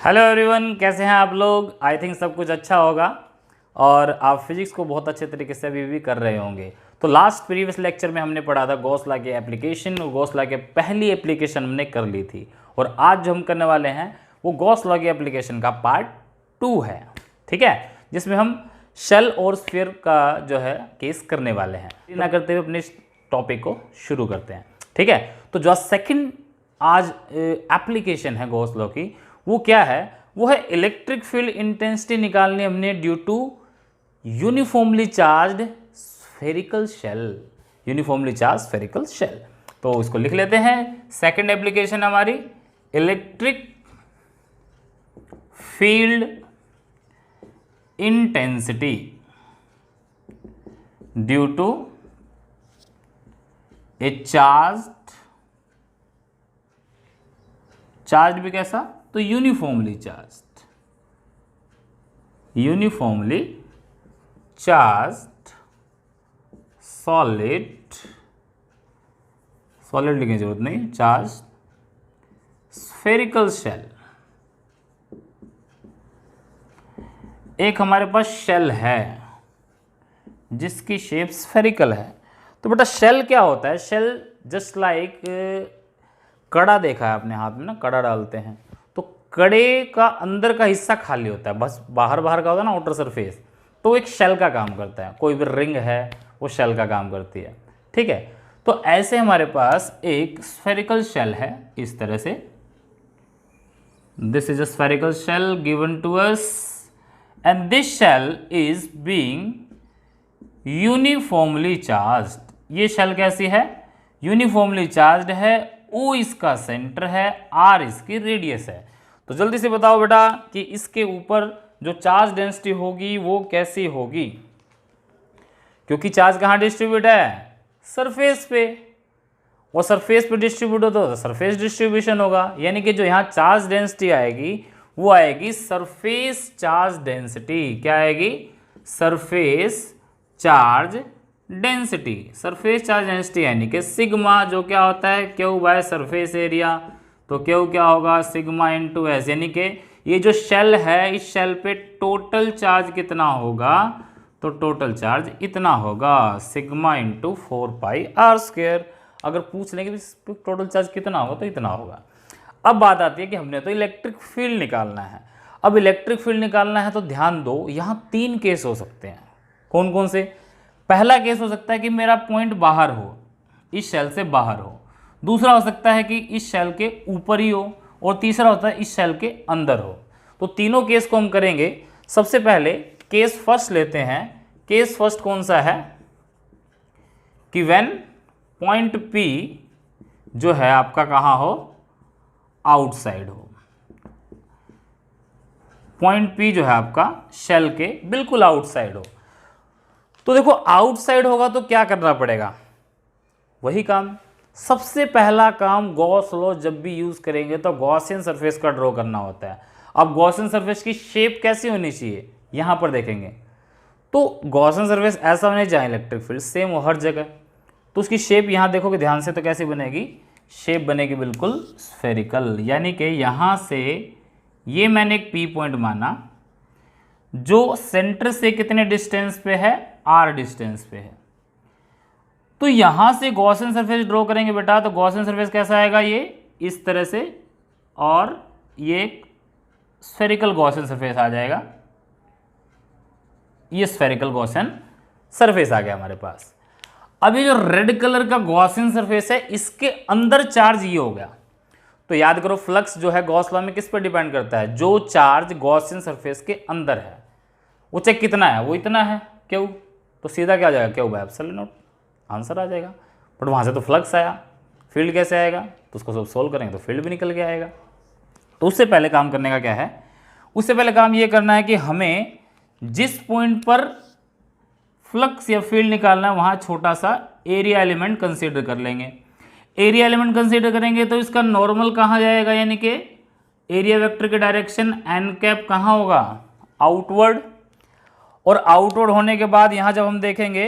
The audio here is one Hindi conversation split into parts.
हेलो एवरीवन, कैसे हैं आप लोग। आई थिंक सब कुछ अच्छा होगा और आप फिजिक्स को बहुत अच्छे तरीके से अभी भी कर रहे होंगे। तो लास्ट प्रीवियस लेक्चर में हमने पढ़ा था गॉस लॉ की एप्लीकेशन, और गॉस लॉ के पहली एप्लीकेशन हमने कर ली थी। और आज जो हम करने वाले हैं वो गॉस लॉ की एप्लीकेशन का पार्ट 2 है, ठीक है, जिसमें हम शेल और स्फीयर का जो है केस करने वाले हैं। ना करते हुए अपने टॉपिक को शुरू करते हैं, ठीक है। तो जो सेकंड आज एप्लीकेशन है गॉस लॉ की, वो क्या है, वो है इलेक्ट्रिक फील्ड इंटेंसिटी निकालनी हमने due to uniformly charged spherical shell. Uniformly charge spherical shell, तो इसको लिख लेते हैं। सेकंड एप्लीकेशन हमारी electric field intensity due to a charge भी कैसा, तो यूनिफॉर्मली चार्ज्ड सॉलिड लिखने की जरूरत नहीं, चार्ज स्फेरिकल शेल। एक हमारे पास शेल है जिसकी शेप स्फेरिकल है। तो बेटा शेल क्या होता है, शेल जस्ट लाइक कड़ा देखा है आपने हाथ में ना, कड़ा डालते हैं तो कड़े का अंदर का हिस्सा खाली होता है, बस बाहर का होता है ना आउटर सरफेस, तो वो एक शेल का काम करता है। कोई भी रिंग है वो शेल का काम करती है, ठीक है। तो ऐसे हमारे पास एक स्फेरिकल शेल है इस तरह से। This is a spherical shell given to us and this shell is being uniformly charged. ये शेल कैसी है, यूनिफॉर्मली चार्ज्ड है। O इसका सेंटर है, R इसकी रेडियस है। तो जल्दी से बताओ बेटा कि इसके ऊपर जो चार्ज डेंसिटी होगी वो कैसी होगी, क्योंकि चार्ज कहाँ डिस्ट्रीब्यूट है, सरफेस पे, और सरफेस पे डिस्ट्रीब्यूट होता तो सरफेस डिस्ट्रीब्यूशन होगा। यानी कि जो यहाँ चार्ज डेंसिटी आएगी वो आएगी सरफेस चार्ज डेंसिटी। क्या आएगी, surface charge density. Surface charge density यानी कि सिग्मा, जो क्या होता है क्यू बाय सरफेस एरिया, तो क्यू क्या होगा, सिग्मा इंटू एस। यानी कि ये जो शेल है इस शेल पे टोटल चार्ज कितना होगा, तो टोटल चार्ज इतना होगा, सिग्मा इंटू 4πr²। अगर पूछ लेंगे कि टोटल चार्ज कितना होगा तो इतना होगा। अब बात आती है कि हमने तो इलेक्ट्रिक फील्ड निकालना है। अब इलेक्ट्रिक फील्ड निकालना है तो ध्यान दो, यहाँ 3 केस हो सकते हैं। कौन कौन से, पहला केस हो सकता है कि मेरा पॉइंट बाहर हो, इस शेल से बाहर हो। दूसरा हो सकता है कि इस शेल के ऊपर ही हो, और तीसरा होता है इस शेल के अंदर हो। तो तीनों केस को हम करेंगे। सबसे पहले केस फर्स्ट लेते हैं। केस फर्स्ट कौन सा है कि व्हेन पॉइंट P जो है आपका कहाँ हो, आउटसाइड हो। पॉइंट P जो है आपका शेल के बिल्कुल आउटसाइड हो। तो देखो आउटसाइड होगा तो क्या करना पड़ेगा, वही काम। सबसे पहला काम गॉस लॉ जब भी यूज करेंगे तो गॉसियन सरफेस का ड्रॉ करना होता है। अब गॉसियन सरफेस की शेप कैसी होनी चाहिए, यहां पर देखेंगे तो गॉसियन सरफेस ऐसा होने चाहिए, इलेक्ट्रिक फील्ड सेम हो हर जगह। तो उसकी शेप यहां देखोगे ध्यान से तो कैसी बनेगी, शेप बनेगी बिल्कुल स्फेरिकल। यानी कि यहां से ये मैंने एक P पॉइंट माना जो सेंटर से कितने डिस्टेंस पे है, R डिस्टेंस पे है। तो यहां से गॉसियन सरफेस ड्रॉ करेंगे बेटा, तो गॉसियन सरफेस कैसा आएगा, ये इस तरह से, और ये एक स्फेरिकल गॉसियन सरफेस आ जाएगा। ये स्फेरिकल गॉसियन सरफेस आ गया हमारे पास। अब ये जो रेड कलर का गॉसियन सरफेस है इसके अंदर चार्ज ये हो गया। तो याद करो फ्लक्स जो है गॉस लॉ में किस पर डिपेंड करता है, जो चार्ज गॉसियन सरफेस के अंदर है वो चाहे कितना है, वो इतना है क्यों, तो सीधा क्या आ जाएगा, क्यों बाय एप्सिलॉन नॉट, आंसर आ जाएगा। बट वहाँ से तो फ्लक्स आया, फील्ड कैसे आएगा, तो उसको सब सोल्व करेंगे तो फील्ड भी निकल के आएगा। तो उससे पहले काम करने का क्या है, उससे पहले काम ये करना है कि हमें जिस पॉइंट पर फ्लक्स या फील्ड निकालना है वहाँ छोटा सा एरिया एलिमेंट कंसीडर कर लेंगे। एरिया एलिमेंट कंसीडर करेंगे तो इसका नॉर्मल कहाँ जाएगा, यानी कि एरिया वेक्टर के डायरेक्शन एन कैप कहाँ होगा, आउटवर्ड। और आउटवर्ड होने के बाद यहाँ जब हम देखेंगे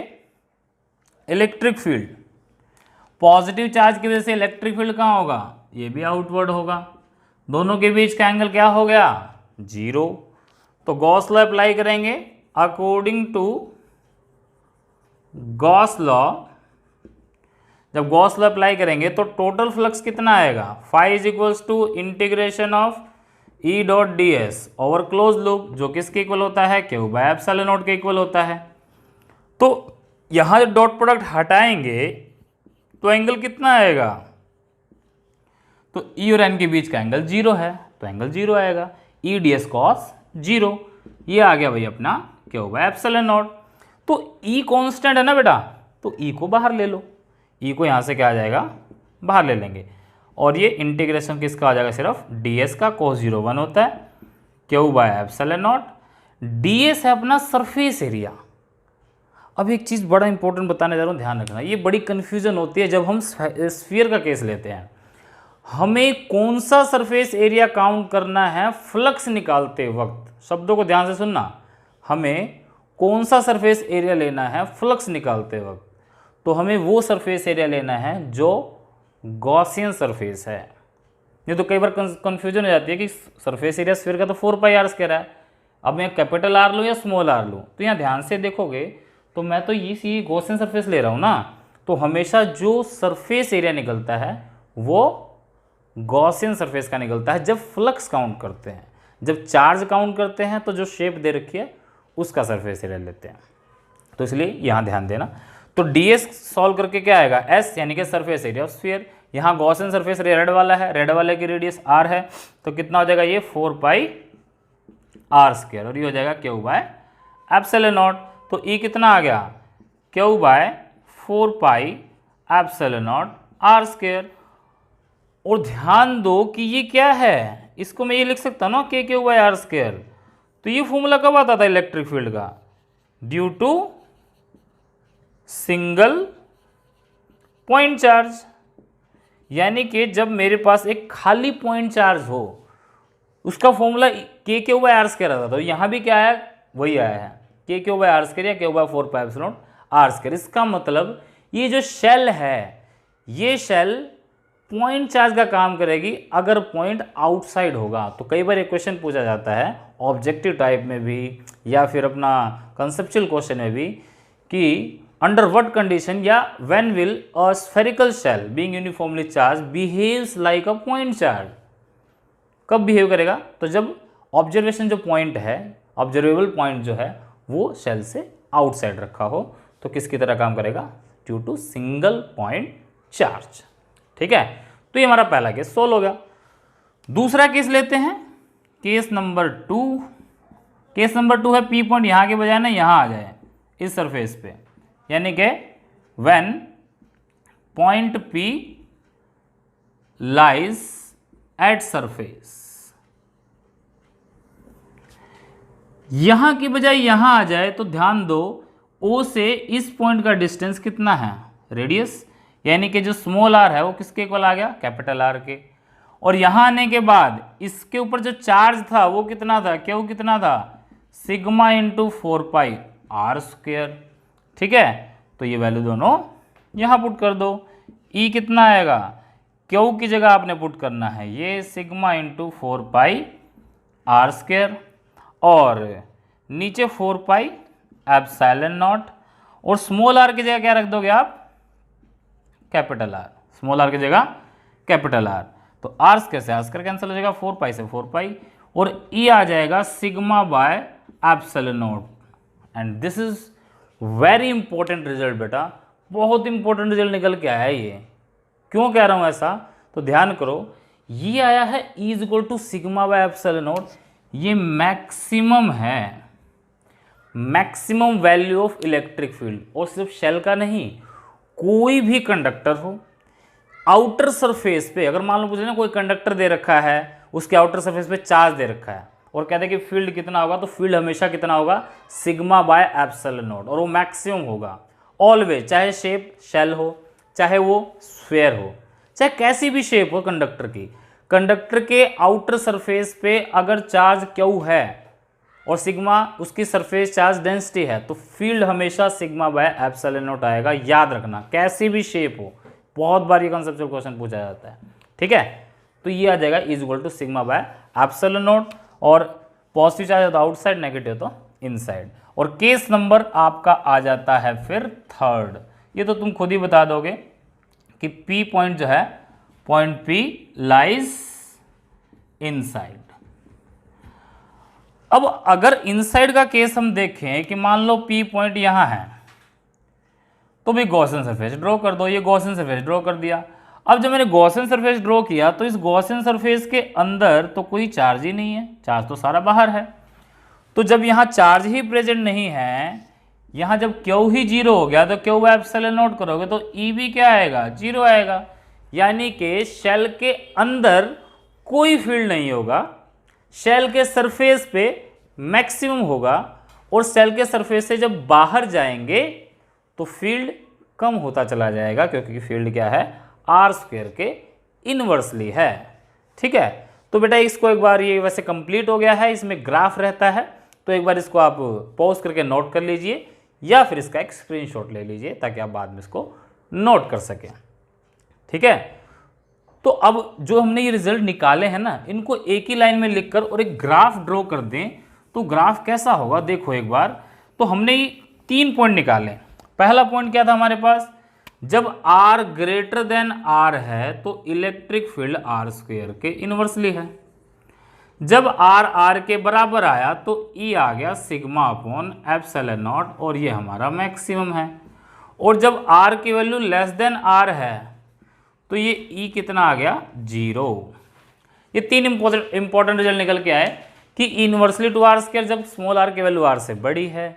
इलेक्ट्रिक फील्ड, पॉजिटिव चार्ज की वजह से इलेक्ट्रिक फील्ड कहाँ होगा, ये भी आउटवर्ड होगा। दोनों के बीच का एंगल क्या हो गया, 0। तो गॉस लॉ अप्लाई करेंगे। अकॉर्डिंग टू गॉस लॉ, जब गॉस लॉ अप्लाई करेंगे तो टोटल फ्लक्स कितना आएगा, phi is equals to integration of E dot D S over close loop, जो किसके इक्वल होता है, क्यू बाय एप्सिलॉन नॉट के इक्वल होता है। तो यहां जब डॉट प्रोडक्ट हटाएंगे तो एंगल कितना आएगा, तो ई और एन के बीच का एंगल 0 है, तो एंगल 0 आएगा, ई डी एस कॉस 0। ये आ गया भाई अपना क्यू बाय एप्सिलॉन नॉट। तो ई कांस्टेंट है ना बेटा, तो ई को बाहर ले लो, ई को यहाँ से क्या आ जाएगा, बाहर ले लेंगे, और ये इंटीग्रेशन किसका आ जाएगा, सिर्फ डी एस का, cos 0 1 होता है, Q by epsilon not. D S है अपना सरफेस एरिया। अब एक चीज़ बड़ा इंपॉर्टेंट बताने जा रहा हूँ, ध्यान रखना, ये बड़ी कन्फ्यूजन होती है जब हम स्फीयर का केस लेते हैं। हमें कौन सा सरफेस एरिया काउंट करना है फ्लक्स निकालते वक्त, शब्दों को ध्यान से सुनना, हमें कौन सा सरफेस एरिया लेना है फ्लक्स निकालते वक्त, तो हमें वो सरफेस एरिया लेना है जो गॉसियन सरफेस है। नहीं तो कई बार कंफ्यूजन हो जाती है कि सरफेस एरिया स्फीयर का तो 4 पाई आर स्क्वायर है, अब मैं कैपिटल आर लूँ या स्मॉल आर लूँ, तो यहाँ ध्यान से देखोगे तो मैं तो ये गॉसियन सरफेस ले रहा हूँ ना, तो हमेशा जो सरफेस एरिया निकलता है वो गॉसियन सरफेस का निकलता है जब फ्लक्स काउंट करते हैं। जब चार्ज काउंट करते हैं तो जो शेप दे रखी है उसका सरफेस एरिया लेते हैं, तो इसलिए यहाँ ध्यान देना। तो ds सॉल्व करके क्या आएगा, s यानी कि सरफेस एरिया ऑफ स्फीयर। यहाँ गॉसियन सरफेस एरिया रेड वाला है, रेड वाले की रेडियस r है, तो कितना हो जाएगा ये 4 पाई r स्क्वायर, और ये हो जाएगा क्यू बाय एप्सिलॉन नॉट। तो e कितना आ गया, Q by 4 pi epsilon naught r square. और ध्यान दो कि ये क्या है, इसको मैं ये लिख सकता हूँ ना के क्यू बाय आर स्क्वायर। तो ये फॉर्मूला कब आता था इलेक्ट्रिक फील्ड का, due to single point charge, यानी कि जब मेरे पास एक खाली पॉइंट चार्ज हो उसका फॉर्मूला के क्यू बाय आर स्क्वायर आता था। तो यहाँ भी क्या आया, वही आया है, K Q by R square या Q by 4 pi epsilon R square. इसका मतलब ये जो शेल है, ये शेल पॉइंट चार्ज का काम करेगी अगर पॉइंट आउटसाइड होगा। तो कई बार एक क्वेश्चन पूछा जाता है ऑब्जेक्टिव टाइप में भी या फिर अपना कंसेप्चुअल क्वेश्चन में भी कि अंडर व्हाट कंडीशन या when will a spherical shell being uniformly charge behaves like a point charge. कब बिहेव करेगा, तो जब ऑब्जर्वेशन जो पॉइंट है, ऑब्जर्वेबल पॉइंट जो है वो शेल से आउटसाइड रखा हो, तो किसकी तरह काम करेगा, due to single point charge. ठीक है, तो ये हमारा पहला केस सोल्व हो गया। दूसरा केस लेते हैं, केस नंबर 2। केस नंबर 2 है पी पॉइंट यहाँ के बजाय ना यहाँ आ जाए इस सरफेस पे, यानी कि when point P lies at surface, यहां की बजाय यहां आ जाए तो ध्यान दो O से इस पॉइंट का डिस्टेंस कितना है, रेडियस, यानी कि जो स्मॉल r है वो किसके इक्वल आ गया, कैपिटल R के। और यहां आने के बाद इसके ऊपर जो चार्ज था वो कितना था, क्यू कितना था, sigma into 4 pi R square. ठीक है, तो ये वैल्यू दोनों यहां पुट कर दो। E कितना आएगा, क्यू की जगह आपने पुट करना है ये sigma into 4 pi R square, और नीचे 4 पाई एप्सिलॉन नॉट, और स्मॉल r की जगह क्या रख दोगे आप, कैपिटल R, स्मॉल r की जगह कैपिटल R। तो r स्क्वायर से r स्क्वायर कैंसिल हो जाएगा, 4 पाई से 4 पाई, और E आ जाएगा sigma by epsilon not. And this is very important result बेटा, बहुत इंपॉर्टेंट रिजल्ट निकल के आया है ये। क्यों कह रहा हूं ऐसा, तो ध्यान करो, ये आया है E is equal to sigma by epsilon naught, ये मैक्सिमम है, maximum value of electric field. और सिर्फ शेल का नहीं, कोई भी कंडक्टर हो आउटर सरफेस पे, अगर मान लो मुझे ना कोई कंडक्टर दे रखा है, उसके आउटर सरफेस पे चार्ज दे रखा है और कहते हैं कि फील्ड कितना होगा, तो फील्ड हमेशा कितना होगा, सिग्मा बाय एप्सिलॉन नॉट, और वो मैक्सिमम होगा ऑलवेज, चाहे शेप शेल हो, चाहे वो स्फीयर हो, चाहे कैसी भी शेप हो कंडक्टर की। कंडक्टर के आउटर सरफेस पे अगर चार्ज क्यू है और सिग्मा उसकी सरफेस चार्ज डेंसिटी है, तो फील्ड हमेशा सिग्मा बाय एप्सिलॉन नॉट आएगा। याद रखना, कैसी भी शेप हो, बहुत बार ये कंसेप्चुअल क्वेश्चन पूछा जाता है। ठीक है, तो ये आ जाएगा is equal to sigma by epsilon naught, और पॉजिटिव चार्ज तो आउटसाइड, नेगेटिव तो इनसाइड। और केस नंबर आपका आ जाता है फिर थर्ड। ये तो तुम खुद ही बता दोगे कि P पॉइंट जो है, पॉइंट P लाइज इनसाइड। अब अगर इनसाइड का केस हम देखें कि मान लो P पॉइंट यहां है, तो भी गॉसियन सरफेस ड्रॉ कर दो। ये गॉसियन सरफेस ड्रॉ कर दिया। अब जब मैंने गॉसियन सरफेस ड्रॉ किया तो इस गॉसियन सरफेस के अंदर तो कोई चार्ज ही नहीं है, चार्ज तो सारा बाहर है। तो जब यहाँ चार्ज ही प्रेजेंट नहीं है, यहाँ जब क्यू ही जीरो हो गया, तो क्यू बाय एप्सिलॉन नॉट करोगे तो ई भी क्या आएगा, जीरो आएगा। यानी कि शेल के अंदर कोई फील्ड नहीं होगा, शेल के सरफेस पे मैक्सिमम होगा, और शेल के सरफेस से जब बाहर जाएंगे तो फील्ड कम होता चला जाएगा, क्योंकि फील्ड क्या है, आर स्क्वायर के इनवर्सली है। ठीक है, तो बेटा इसको एक बार, ये वैसे कंप्लीट हो गया है, इसमें ग्राफ रहता है, तो एक बार इसको आप पॉज करके नोट कर लीजिए, या फिर इसका एक स्क्रीनशॉट ले लीजिए ताकि आप बाद में इसको नोट कर सकें। ठीक है, तो अब जो हमने ये रिजल्ट निकाले हैं ना, इनको एक ही लाइन में लिखकर और एक ग्राफ ड्रॉ कर दें तो ग्राफ कैसा होगा देखो एक बार। तो हमने 3 पॉइंट निकाले। पहला पॉइंट क्या था हमारे पास, जब R ग्रेटर देन R है तो इलेक्ट्रिक फील्ड आर स्क्वायर के इनवर्सली है। जब R के बराबर आया तो E आ गया सिग्मा अपॉन एप्सिलॉन नॉट, और ये हमारा मैक्सिमम है। और जब R की वैल्यू लेस देन R है तो ये E कितना आ गया, 0। ये 3 इंपॉर्टेंट रिजल्ट निकल के आए कि इनवर्सली टू आर स्क्वायर जब स्मॉल r की वैल्यू r से बड़ी है,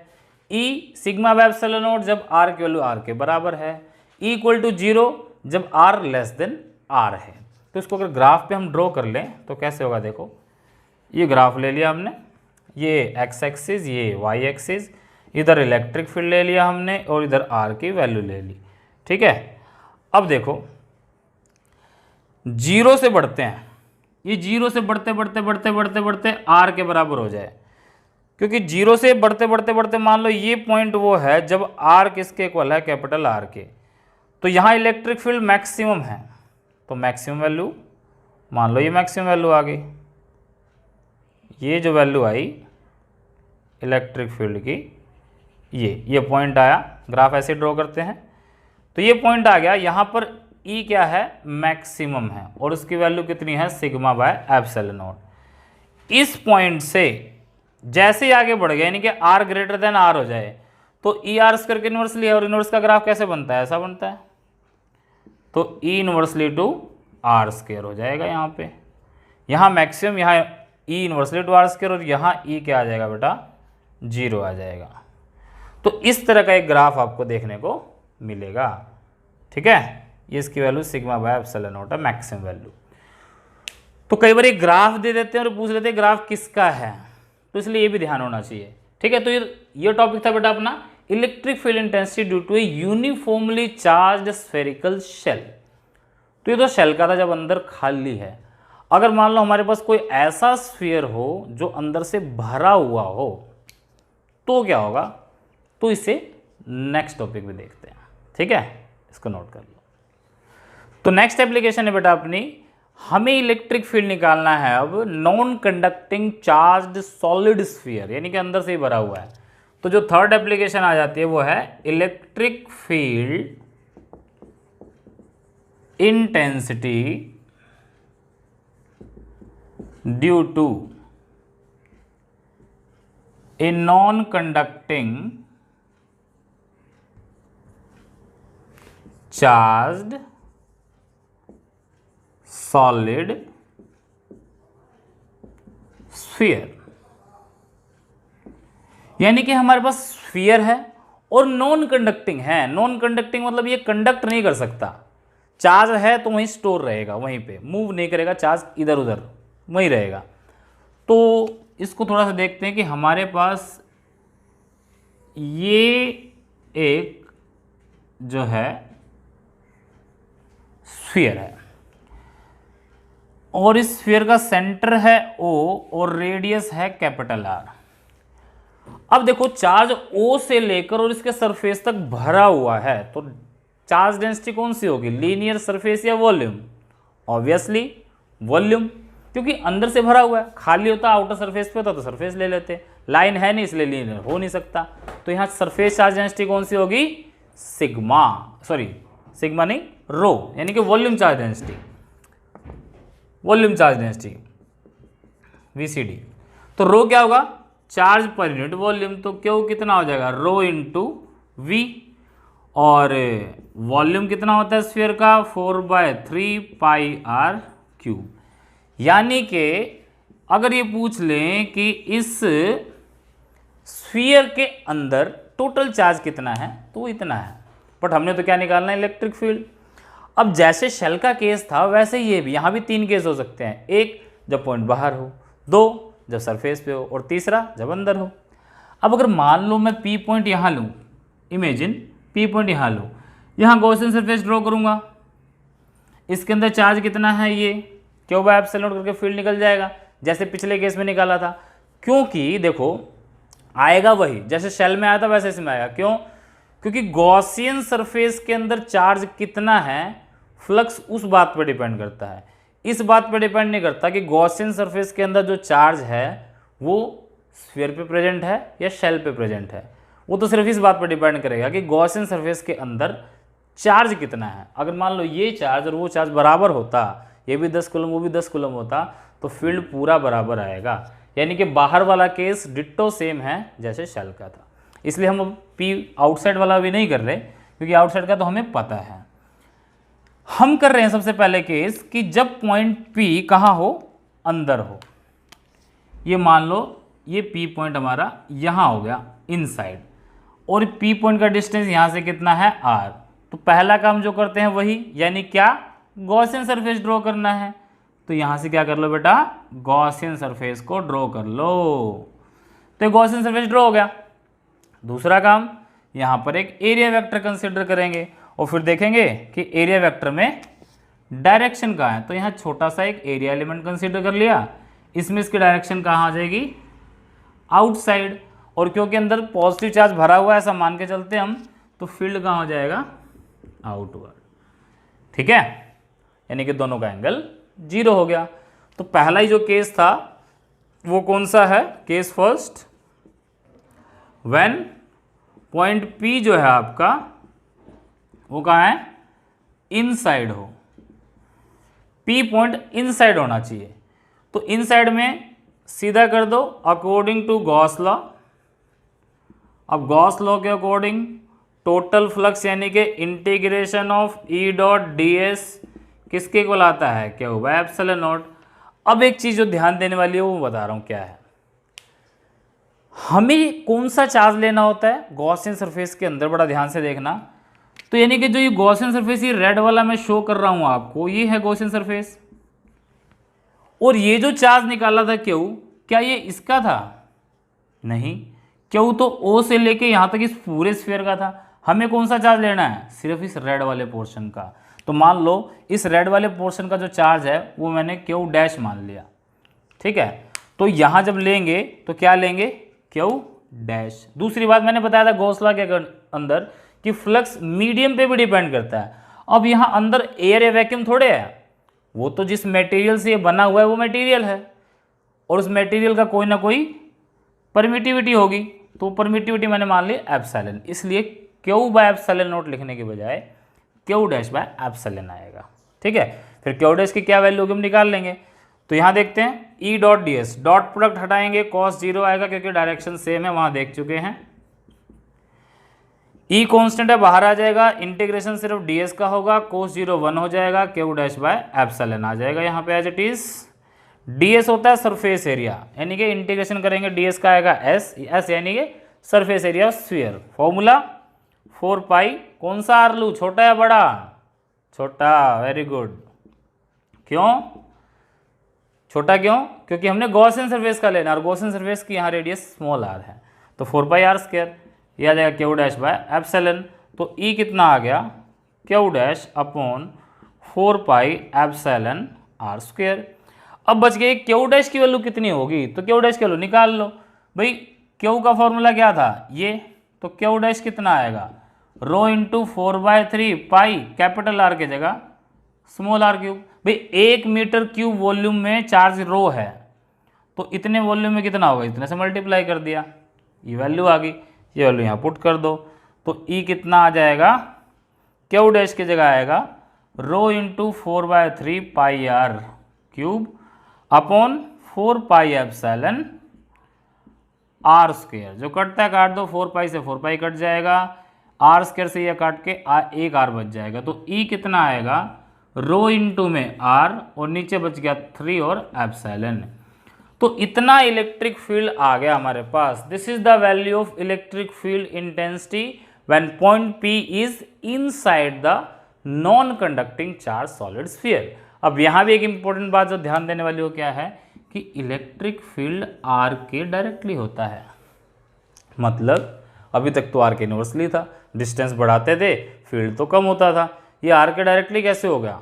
E sigma by epsilon not जब r की वैल्यू r के बराबर है, E इक्वल टू 0 जब r लेस देन r है। तो इसको अगर ग्राफ पे हम ड्रॉ कर लें तो कैसे होगा, देखो ये ग्राफ ले लिया हमने, ये x एक्सिस, ये y एक्सिस, इधर इलेक्ट्रिक फील्ड ले लिया हमने और इधर r की वैल्यू ले ली। ठीक है, अब देखो 0 से बढ़ते हैं, ये 0 से बढ़ते बढ़ते बढ़ते बढ़ते बढ़ते r के बराबर हो जाए, क्योंकि 0 से बढ़ते बढ़ते बढ़ते मान लो ये पॉइंट वो है जब r किसके इक्वल है, कैपिटल R के। तो यहाँ इलेक्ट्रिक फील्ड मैक्सिमम है, तो मैक्सिमम वैल्यू मान लो ये मैक्सिमम वैल्यू आ गई, ये जो वैल्यू आई इलेक्ट्रिक फील्ड की, ये पॉइंट आया। ग्राफ ऐसे ड्रॉ करते हैं, तो ये पॉइंट आ गया, यहाँ पर E क्या है, मैक्सिमम है, और उसकी वैल्यू कितनी है, सिग्मा बाय एप्सिलॉन नॉट। इस पॉइंट से जैसे ही आगे बढ़ गए, यानी कि R ग्रेटर देन R हो जाए, तो E आर स्क्वायर के इनवर्सली है, और इनवर्स का ग्राफ कैसे बनता है, ऐसा बनता है, तो E inversely to R square हो जाएगा यहाँ पे। यहाँ मैक्सिमम, यहाँ E inversely to R square, और यहाँ E क्या आ जाएगा बेटा, 0 आ जाएगा। तो इस तरह का एक ग्राफ आपको देखने को मिलेगा। ठीक है, ये इसकी value sigma by epsilon not है, मैक्सिमम वैल्यू। तो कई बार एक ग्राफ दे देते हैं और पूछ लेते हैं ग्राफ किसका है, तो इसलिए ये भी ध्यान होना चाहिए। ठीक है, तो ये टॉपिक था बेटा अपना electric field intensity due to a uniformly charged spherical shell. तो ये तो शेल का था जब अंदर खाली है। अगर मान लो हमारे पास कोई ऐसा स्फीयर हो जो अंदर से भरा हुआ हो तो क्या होगा, तो इसे नेक्स्ट टॉपिक में देखते हैं। ठीक है, इसको नोट कर लो। तो नेक्स्ट एप्लीकेशन है बेटा अपनी, हमें इलेक्ट्रिक फील्ड निकालना है अब non conducting charged solid sphere, यानी कि अंदर से ही भरा हुआ है। तो जो थर्ड एप्लीकेशन आ जाती है वो है electric field intensity due to a non conducting charged solid sphere. यानी कि हमारे पास स्फीयर है और नॉन कंडक्टिंग है। नॉन कंडक्टिंग मतलब ये कंडक्ट नहीं कर सकता, चार्ज है तो वहीं स्टोर रहेगा, वहीं पे मूव नहीं करेगा, चार्ज इधर उधर वहीं रहेगा। तो इसको थोड़ा सा देखते हैं कि हमारे पास ये एक जो है स्फीयर है और इस स्फीयर का सेंटर है O और रेडियस है कैपिटल R। अब देखो चार्ज O से लेकर और इसके सरफेस तक भरा हुआ है, तो चार्ज डेंसिटी कौन सी होगी, लीनियर सरफेस या वॉल्यूम, ऑब्वियसली वॉल्यूम, क्योंकि अंदर से भरा हुआ है, खाली होता आउटर सरफेस पे होता तो सरफेस ले लेते, लाइन है नहीं इसलिए लीनियर हो नहीं सकता। तो यहाँ सरफेस चार्ज डेंसिटी कौन सी होगी, सिग्मा, सॉरी सिग्मा नहीं, रो, यानी कि volume charge density, volume charge density VCD। तो रो क्या होगा, चार्ज पर यूनिट वॉल्यूम, तो क्यू कितना हो जाएगा, रो इंटू वी, और वॉल्यूम कितना होता है स्फीयर का, 4/3 पाई आर क्यूब। यानी कि अगर ये पूछ लें कि इस स्फीयर के अंदर टोटल चार्ज कितना है तो वो इतना है, बट हमने तो क्या निकालना है, इलेक्ट्रिक फील्ड। अब जैसे शेल का केस था वैसे ये भी, यहाँ भी 3 केस हो सकते हैं, एक जब पॉइंट बाहर हो, 2 जब सरफेस पे हो, और तीसरा जब अंदर हो। अब अगर मान लो मैं P पॉइंट यहाँ लूँ, इमेजिन P पॉइंट यहाँ लूँ, यहाँ गॉसियन सरफेस ड्रॉ करूँगा, इसके अंदर चार्ज कितना है, ये क्यू बाय एप्सिलॉन नॉट करके फील्ड निकल जाएगा जैसे पिछले केस में निकाला था। क्योंकि देखो आएगा वही जैसे शेल में आया था वैसे इसमें आएगा, क्यों, क्योंकि गॉसियन सरफेस के अंदर चार्ज कितना है, फ्लक्स उस बात पर डिपेंड करता है, इस बात पर डिपेंड नहीं करता कि गॉसियन सरफेस के अंदर जो चार्ज है वो स्फीयर पे प्रेजेंट है या शेल पे प्रेजेंट है। वो तो सिर्फ इस बात पर डिपेंड करेगा कि गॉसियन सरफेस के अंदर चार्ज कितना है। अगर मान लो ये चार्ज और वो चार्ज बराबर होता, ये भी 10 कूलम वो भी 10 कूलम होता, तो फील्ड पूरा बराबर आएगा। यानी कि बाहर वाला केस डिट्टो सेम है जैसे शेल का था। इसलिए हम P आउटसाइड वाला भी नहीं कर रहे, क्योंकि आउटसाइड का तो हमें पता है। हम कर रहे हैं सबसे पहले केस कि जब पॉइंट P कहाँ हो, अंदर हो। ये मान लो ये P पॉइंट हमारा यहाँ हो गया इनसाइड, और P पॉइंट का डिस्टेंस यहाँ से कितना है, R। तो पहला काम जो करते हैं वही, यानी क्या, गॉसियन सरफेस ड्रॉ करना है। तो यहाँ से क्या कर लो बेटा, गॉसियन सरफेस को ड्रॉ कर लो। तो गॉसियन सरफेस ड्रॉ हो गया। दूसरा काम, यहाँ पर एक एरिया वेक्टर कंसिडर करेंगे और फिर देखेंगे कि एरिया वेक्टर में डायरेक्शन कहाँ है। तो यहाँ छोटा सा एक एरिया एलिमेंट कंसिडर कर लिया, इसमें इसकी डायरेक्शन कहाँ आ जाएगी, आउटसाइड। और क्योंकि अंदर पॉजिटिव चार्ज भरा हुआ है ऐसा मान के चलते हम, तो फील्ड कहाँ हो जाएगा, आउटवर्ड। ठीक है, यानी कि दोनों का एंगल 0 हो गया। तो पहला ही जो केस था वो कौन सा है, case first, when point P जो है आपका वो कहाँ है, इनसाइड हो। P पॉइंट इनसाइड होना चाहिए। तो इनसाइड में सीधा कर दो अकॉर्डिंग टू गॉस लॉ। अब गॉस लॉ के अकॉर्डिंग टोटल फ्लक्स यानी कि integration of E dot ds किसके इक्वल आता है, क्या हुआ, एप्सिलॉन नॉट। अब एक चीज़ जो ध्यान देने वाली है वो बता रहा हूँ क्या है। हमें कौन सा चार्ज लेना होता है गॉसियन सरफेस के अंदर, बड़ा ध्यान से देखना। तो यानी कि जो ये गॉसियन सरफेस, ये रेड वाला मैं शो कर रहा हूँ आपको, ये है गॉसियन सरफेस। और ये जो चार्ज निकाला था क्यू, क्या ये इसका था, नहीं, क्यू तो O से लेके यहाँ तक इस पूरे स्फीयर का था। हमें कौन सा चार्ज लेना है, सिर्फ इस रेड वाले पोर्शन का। तो मान लो इस रेड वाले पोर्शन का जो चार्ज है वो मैंने क्यू डैश मान लिया। ठीक है, तो यहाँ जब लेंगे तो क्या लेंगे, क्यू डैश। दूसरी बात मैंने बताया था गॉस लॉ के अंदर कि फ्लक्स मीडियम पे भी डिपेंड करता है। अब यहाँ अंदर एयर या वैक्यूम थोड़े है, वो तो जिस मटेरियल से ये बना हुआ है वो मटेरियल है, और उस मटेरियल का कोई ना कोई परमिटिविटी होगी। तो परमिटिविटी मैंने मान ली एप्सिलॉन, इसलिए क्यू बाय एप्सिलॉन नॉट लिखने के बजाय क्यू डैश बाय एप्सिलॉन आएगा। ठीक है, फिर क्यू डैश की क्या वैल्यू होगी हम निकाल लेंगे। तो यहाँ देखते हैं E dot ds, dot product हटाएंगे, कॉस 0 आएगा क्योंकि डायरेक्शन सेम है, वहाँ देख चुके हैं। E कांस्टेंट है, बाहर आ जाएगा, इंटीग्रेशन सिर्फ ds का होगा, cos 0 1 हो जाएगा, क्यू डैश बाय एप्सिलॉन आ जाएगा यहाँ पे एज इट इज। ds होता है सरफेस एरिया, यानी कि इंटीग्रेशन करेंगे ds का आएगा s यानी कि surface area of sphere. Formula 4 पाई, कौन सा आर लूँ, छोटा या बड़ा, छोटा, वेरी गुड। क्यों छोटा, क्यों, क्योंकि हमने गॉसियन सरफेस का लेना और गॉसियन सरफेस की यहाँ रेडियस स्मॉल r है। तो 4 पाई r स्क्वायर, ये आ जाएगा क्यू डैश बाय एप्सिलॉन। तो E कितना आ गया, Q dash upon 4 pi epsilon r square. अब बच गए क्यू डैश की वैल्यू कितनी होगी, तो क्यू डैश की वैल्यू निकाल लो भाई। क्यू का फॉर्मूला क्या था, ये, तो क्यू डैश कितना आएगा, rho into 4/3 pi capital R की जगह स्मॉल r क्यूब। भाई 1 मीटर क्यूब वॉल्यूम में चार्ज रो है, तो इतने वॉल्यूम में कितना होगा, इतने से मल्टीप्लाई कर दिया, ये वैल्यू आ गई, ये वैल्यू यहाँ पुट कर दो, तो ई कितना आ जाएगा, क्यू डैश की जगह आएगा rho into 4/3 pi R cube upon 4 pi epsilon R square. जो कटता है काट दो, 4 पाई से 4 पाई कट जाएगा, आर स्क्वायर से यह काट के एक आर बच जाएगा, तो ई कितना आएगा, रो इंटू में आर और नीचे बच गया 3 और एप्सिलॉन। तो इतना इलेक्ट्रिक फील्ड आ गया हमारे पास। This is the value of electric field intensity when point P is inside the non conducting charge solid sphere. अब यहाँ भी एक इंपॉर्टेंट बात जो ध्यान देने वाली हो क्या है कि इलेक्ट्रिक फील्ड आर के डायरेक्टली होता है, मतलब अभी तक तो आर के इनवर्सली था, डिस्टेंस बढ़ाते थे फील्ड तो कम होता था, ये आर के डायरेक्टली कैसे हो गया,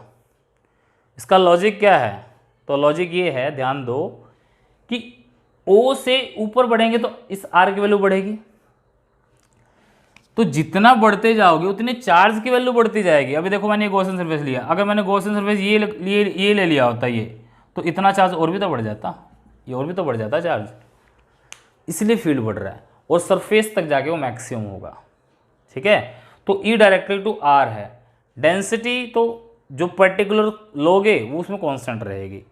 इसका लॉजिक क्या है, तो लॉजिक ये है, ध्यान दो कि O से ऊपर बढ़ेंगे तो इस R की वैल्यू बढ़ेगी, तो जितना बढ़ते जाओगे उतने चार्ज की वैल्यू बढ़ती जाएगी। अभी देखो मैंने गॉसियन सरफेस लिया, अगर मैंने गॉसियन सरफेस ये ले लिया होता ये, तो इतना चार्ज और भी तो बढ़ जाता, ये और भी तो बढ़ जाता चार्ज, इसलिए फील्ड बढ़ रहा है और सरफेस तक जाके वो मैक्सिमम होगा। ठीक है, तो E डायरेक्टली टू R है, डेंसिटी तो जो पर्टिकुलर लोगे वो उसमें कांस्टेंट रहेगी,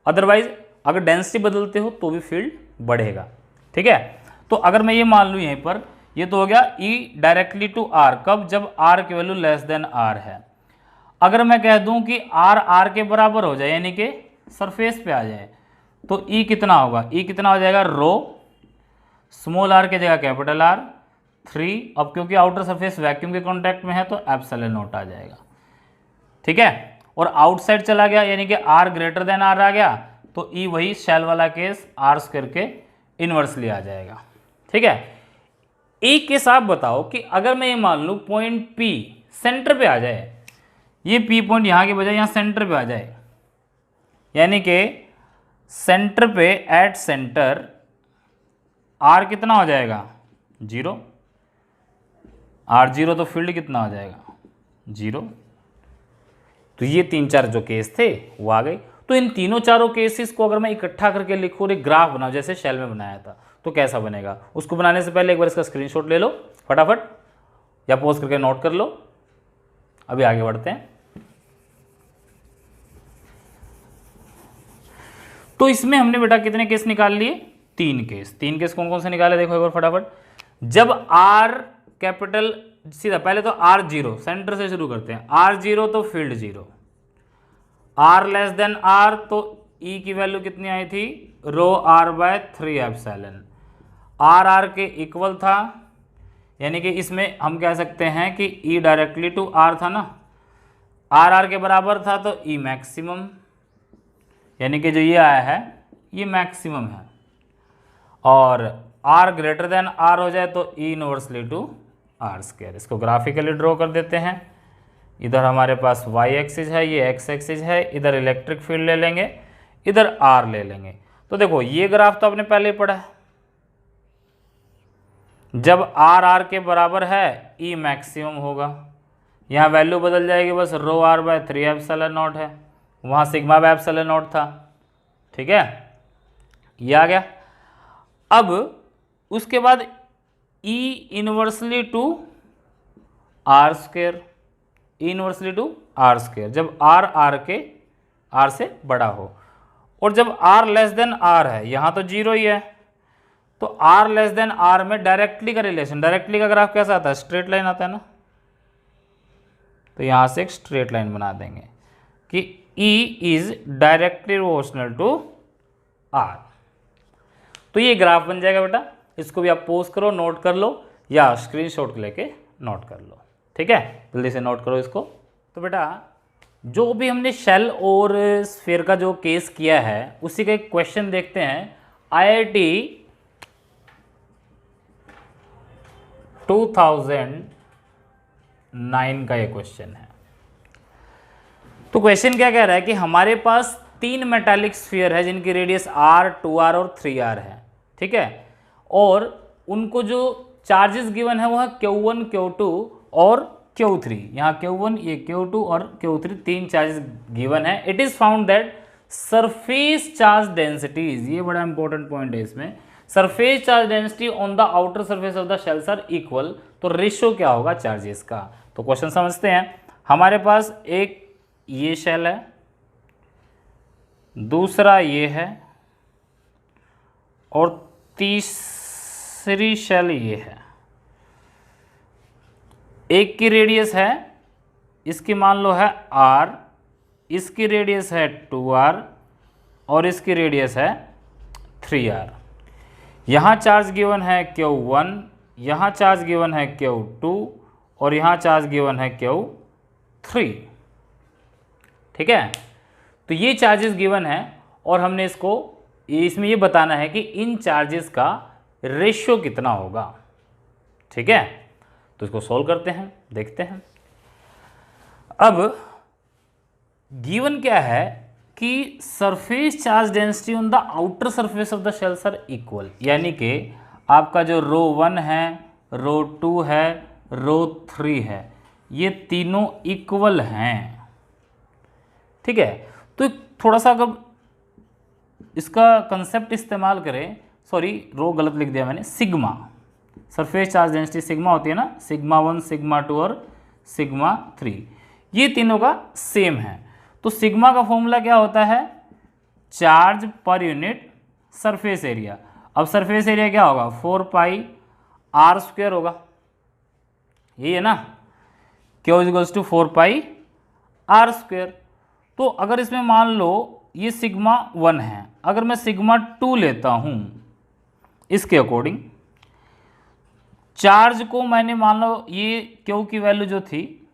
अदरवाइज अगर डेंसिटी बदलते हो तो भी फील्ड बढ़ेगा। ठीक है, तो अगर मैं ये मान लूँ यहीं पर, ये तो हो गया E डायरेक्टली टू R, कब, जब R की वैल्यू लेस देन R है। अगर मैं कह दूं कि R के बराबर हो जाए, यानी कि सरफेस पे आ जाए, तो E कितना होगा, E कितना हो जाएगा, रो स्मॉल r की जगह कैपिटल R 3, अब क्योंकि आउटर सरफेस वैक्यूम के कॉन्टैक्ट में है तो एप्सिलॉन नॉट आ जाएगा। ठीक है, और आउटसाइड चला गया यानी कि R ग्रेटर देन R आ गया, तो E वही शेल वाला केस R स्क्वायर के इनवर्सली आ जाएगा। ठीक है, एक केस आप बताओ कि अगर मैं ये मान लूँ पॉइंट P सेंटर पे आ जाए, ये P पॉइंट यहाँ के बजाय यहाँ सेंटर पे आ जाए, यानी कि सेंटर पे एट सेंटर R कितना हो जाएगा, 0, R 0, तो फील्ड कितना हो जाएगा, 0। तो ये 3-4 जो केस थे वो आ गए। तो इन तीनों चारों केसेस को अगर मैं इकट्ठा करके लिखूँ और एक ग्राफ बनाऊँ जैसे शेल में बनाया था, तो कैसा बनेगा, उसको बनाने से पहले एक बार इसका स्क्रीनशॉट ले लो फटाफट, या पॉज करके नोट कर लो। अभी आगे बढ़ते हैं। तो इसमें हमने बेटा कितने केस निकाल लिए, 3 केस। 3 केस कौन कौन से निकाले देखो एक बार फटाफट। जब R कैपिटल, सीधा पहले तो R 0, सेंटर से शुरू करते हैं, R 0 तो field 0, R less than R तो E की वैल्यू कितनी आई थी, रो R/3 एप्सिलॉन, R के इक्वल था, यानी कि इसमें हम कह सकते हैं कि E डायरेक्टली टू R था ना, R के बराबर था तो E मैक्सिमम, यानी कि जो ये आया है ये मैक्सिमम है, और R ग्रेटर देन R हो जाए तो E inversely to R square. इसको ग्राफिकली ड्रॉ कर देते हैं। इधर हमारे पास y एक्सिस है, ये x एक्सिस है, इधर इलेक्ट्रिक फील्ड ले लेंगे, इधर R ले लेंगे। तो देखो ये ग्राफ तो आपने पहले ही पढ़ा है, जब R के बराबर है E मैक्सिमम होगा, यहाँ वैल्यू बदल जाएगी बस, रो R/3 एप्सिलॉन नॉट है, वहाँ सिग्मा बाय एप्सिलॉन नॉट था। ठीक है, ये आ गया। अब उसके बाद E inversely to R square, E inversely to R square, जब R से बड़ा हो, और जब R लेस देन R है, यहाँ तो 0 ही है, तो R लेस देन R में डायरेक्टली का रिलेशन, डायरेक्टली का ग्राफ कैसा आता है, स्ट्रेट लाइन आता है ना, तो यहाँ से एक स्ट्रेट लाइन बना देंगे कि E is directly proportional to R। तो ये ग्राफ बन जाएगा बेटा, इसको भी आप पोस्ट करो, नोट कर लो, या स्क्रीनशॉट लेके नोट कर लो। ठीक है, जल्दी से नोट करो इसको। तो बेटा जो भी हमने शेल और स्फीयर का जो केस किया है उसी का एक क्वेश्चन देखते हैं। IIT 2009 का ये क्वेश्चन है। तो क्वेश्चन क्या कह रहा है कि हमारे पास 3 मेटालिक स्फीयर है जिनकी रेडियस R, 2R और 3R है। ठीक है, और उनको जो चार्जेस गिवन है वो है Q1, Q2 और Q3, यहाँ Q1, ये Q2 और Q3 तीन चार्जेस गिवन है। It is found that surface charge densities, ये बड़ा इंपॉर्टेंट पॉइंट है इसमें, surface charge density on the outer surface of the shells are equal, तो रेशियो क्या होगा चार्जेस का। तो क्वेश्चन समझते हैं। हमारे पास एक ये शेल है, दूसरा ये है, और तीसरी शेल ये है। एक की रेडियस है, इसकी मान लो है r, इसकी रेडियस है 2r और इसकी रेडियस है 3r। यहाँ चार्ज गिवन है Q1, यहाँ चार्ज गिवन है Q2 और यहाँ चार्ज गिवन है Q3। ठीक है, तो ये चार्जेस गिवन है और हमने इसमें ये बताना है कि इन चार्जेस का रेशियो कितना होगा। ठीक है, तो इसको सॉल्व करते हैं, देखते हैं। अब गिवन क्या है कि surface charge density on the outer surface of the shells are equal, यानी कि आपका जो रो 1 है, रो 2 है, रो 3 है, ये तीनों इक्वल हैं। ठीक है, तो थोड़ा सा अगर इसका कंसेप्ट इस्तेमाल करें, सॉरी रो गलत लिख दिया मैंने, sigma, surface charge density sigma होती है ना, सिग्मा 1, सिग्मा 2 और सिग्मा 3, ये तीनों का सेम है। तो सिग्मा का फॉर्मूला क्या होता है, charge per unit surface area. अब सरफेस एरिया क्या होगा, 4 पाई r स्क्वायर होगा, यही है ना, Q equals to 4 pi r square. तो अगर इसमें मान लो ये सिग्मा 1 है, अगर मैं सिग्मा 2 लेता हूँ इसके अकॉर्डिंग, चार्ज को मैंने मान लो ये Q की वैल्यू जो थी,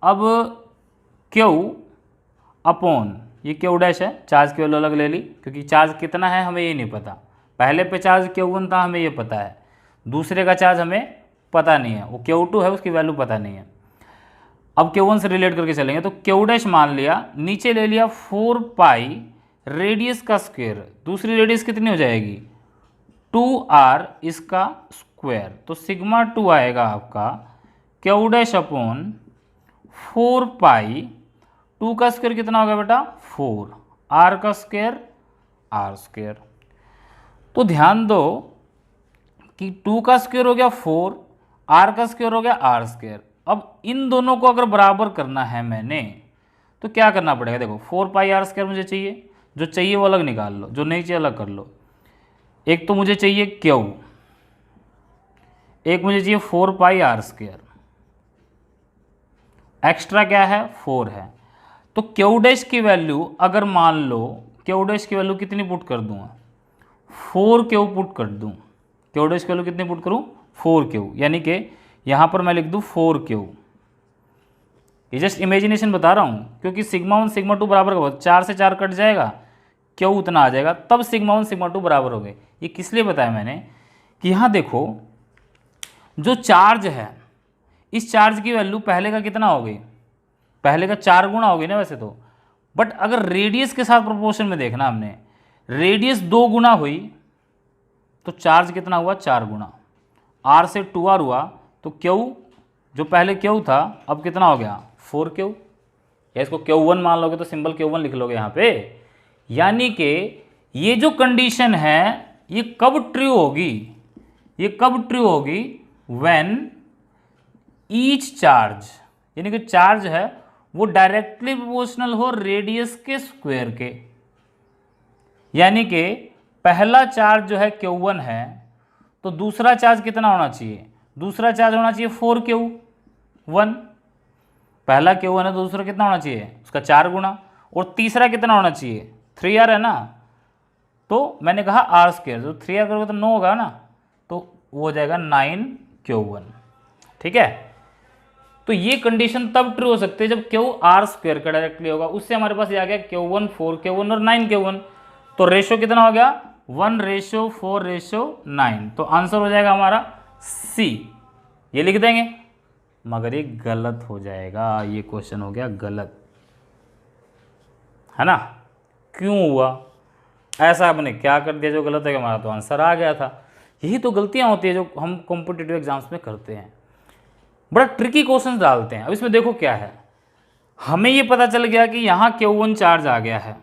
अब Q अपॉन ये Q डैश है, चार्ज की वैल्यू अलग ले ली क्योंकि चार्ज कितना है हमें ये नहीं पता। पहले पे चार्ज Q1 था, हमें ये पता है, दूसरे का चार्ज हमें पता नहीं है, वो Q2 है, उसकी वैल्यू पता नहीं है। अब Q1 से रिलेट करके चलेंगे, तो Q डैश मान लिया, नीचे ले लिया 4 पाई रेडियस का स्क्वायर, दूसरी रेडियस कितनी हो जाएगी 2r इसका स्क्वायर, तो सिग्मा 2 आएगा आपका Q डैश अपॉन 4 पाई, 2 का स्क्वायर कितना होगा बेटा 4, r का स्क्वायर r स्क्वायर। तो ध्यान दो कि 2 का स्क्वायर हो गया 4, r का स्क्वायर हो गया r स्क्वायर। अब इन दोनों को अगर बराबर करना है मैंने, तो क्या करना पड़ेगा, देखो 4 पाई r स्क्वायर मुझे चाहिए, जो चाहिए वो अलग निकाल लो, जो नहीं चाहिए अलग कर लो। एक तो मुझे चाहिए Q, एक मुझे चाहिए 4 पाई r स्क्वायर, एक्स्ट्रा क्या है 4 है। तो Q डैश की वैल्यू अगर मान लो, Q डैश की वैल्यू कितनी पुट कर दूँ, 4Q पुट कर दूँ, Q डैश की वैल्यू कितनी पुट करूँ 4Q, यानी कि यहाँ पर मैं लिख दूँ 4Q। ये जस्ट इमेजिनेशन बता रहा हूँ, क्योंकि सिग्मा 1 सिग्मा 2 बराबर का 4 से 4 कट जाएगा, Q उतना आ जाएगा, तब सिग्मा 1 सिग्मा 2 बराबर हो गए। ये किस लिए बताया मैंने कि यहाँ देखो जो चार्ज है, इस चार्ज की वैल्यू पहले का कितना हो गई, पहले का 4 गुना हो गई ना वैसे तो, बट अगर रेडियस के साथ प्रोपोर्शन में देखना हमने, रेडियस 2 गुना हुई तो चार्ज कितना हुआ 4 गुना, r से 2r हुआ, तो Q जो पहले Q था अब कितना हो गया 4Q, या इसको Q1 मान लोगे तो सिंबल Q1 लिख लोगे यहाँ पे। यानी कि ये जो कंडीशन है ये कब ट्रू होगी, ये कब ट्रू होगी, व्हेन ईच चार्ज, यानी कि चार्ज है वो डायरेक्टली प्रोपोर्शनल हो रेडियस के स्क्वायर के। यानी कि पहला चार्ज जो है Q1 है, तो दूसरा चार्ज कितना होना चाहिए, दूसरा चार्ज होना चाहिए 4Q1, पहला Q1 है तो दूसरा कितना होना चाहिए उसका 4 गुना, और तीसरा कितना होना चाहिए 3r है ना, तो मैंने कहा r स्क्वायर, तो 3r करोगे तो 9 होगा ना, तो वो हो जाएगा 9Q1। ठीक है, तो ये कंडीशन तब ट्रू हो सकती है जब Q r स्क्वायर का डायरेक्टली होगा। उससे हमारे पास ये आ गया Q1 4Q1 और 9Q1, तो रेशो कितना हो गया 1:4:9, तो आंसर हो जाएगा हमारा C, ये लिख देंगे, मगर ये गलत हो जाएगा, ये क्वेश्चन हो गया गलत, है ना। क्यों हुआ ऐसा, हमने क्या कर दिया जो गलत है, हमारा तो आंसर आ गया था। यही तो गलतियां होती है जो हम कॉम्पिटिटिव एग्जाम्स में करते हैं। बड़ा ट्रिकी क्वेश्चन डालते हैं। अब इसमें देखो क्या है, हमें ये पता चल गया कि यहाँ Q1 चार्ज आ गया है,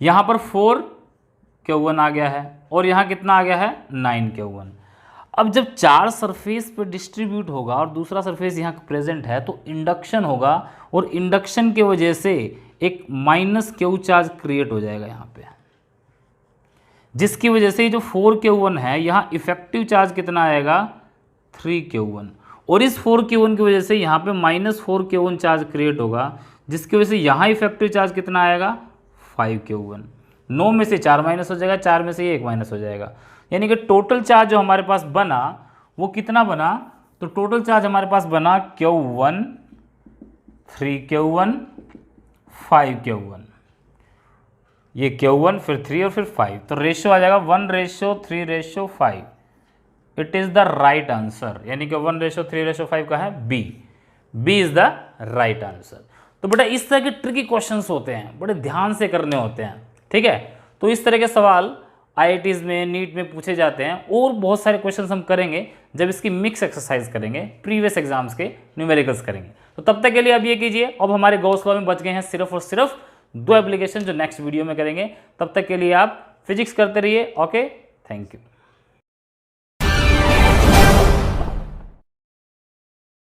यहाँ पर 4 Q1 आ गया है और यहाँ कितना आ गया है 9 Q1। अब जब चार्ज सरफेस पर डिस्ट्रीब्यूट होगा और दूसरा सरफेस यहाँ प्रेजेंट है तो इंडक्शन होगा और इंडक्शन की वजह से एक -Q चार्ज क्रिएट हो जाएगा यहाँ पे, जिसकी वजह से जो 4 Q1 है यहाँ इफेक्टिव चार्ज कितना आएगा 3 Q1 और इस 4 Q1 की वजह से यहाँ पे -4 Q1 चार्ज क्रिएट होगा, जिसकी वजह से यहाँ इफेक्टिव चार्ज कितना आएगा 5 Q1। 9 में से 4 माइनस हो जाएगा, 4 में से ये 1 माइनस हो जाएगा, यानी कि टोटल चार्ज जो हमारे पास बना वो कितना बना, तो टोटल चार्ज हमारे पास बना Q1 3 Q1 5 Q1, ये Q1 फिर 3 और फिर 5, तो रेशियो आ जाएगा 1:3:5। It is the right answer, यानी कि 1:3:5 का है B is the right answer. तो बेटा इस तरह के ट्रिकी क्वेश्चंस होते हैं, बड़े ध्यान से करने होते हैं, ठीक है। तो इस तरह के सवाल IITs में, नीट में पूछे जाते हैं और बहुत सारे क्वेश्चंस हम करेंगे जब इसकी मिक्स एक्सरसाइज करेंगे, प्रीवियस एग्जाम्स के न्यूमेरिकल्स करेंगे। तो तब तक के लिए अब ये कीजिए, अब हमारे गॉस लॉ में बच गए हैं सिर्फ और सिर्फ 2 एप्लीकेशन जो नेक्स्ट वीडियो में करेंगे। तब तक के लिए आप फिजिक्स करते रहिए। Okay, thank you.